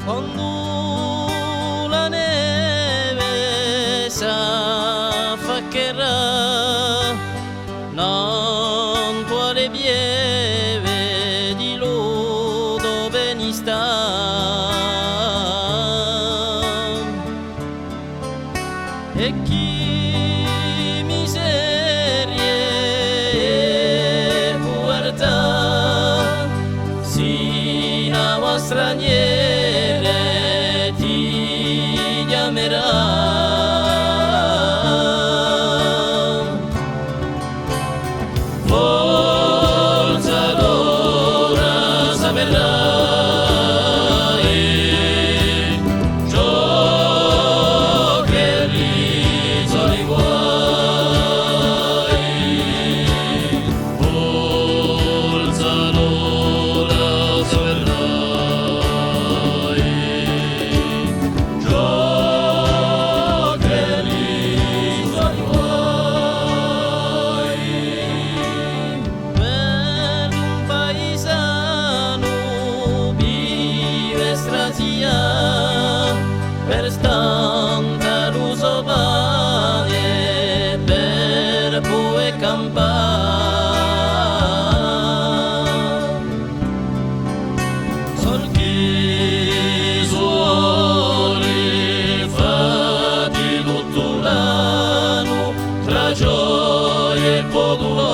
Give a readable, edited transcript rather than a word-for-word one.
quando la neve s'affaccherà, non quale pieve di lo dove ni sta. E chi miserie puertà si na straniere ti chiamerà. Forza l'ora saperai ciò che risolve i guai. Forza l'ora saperai ciò che risolve i guai. Per un paesano vive strasia, per stanta l'uso pane, per poi campare. Sol chi suole fatti tutto l'anno, tra gioie e poco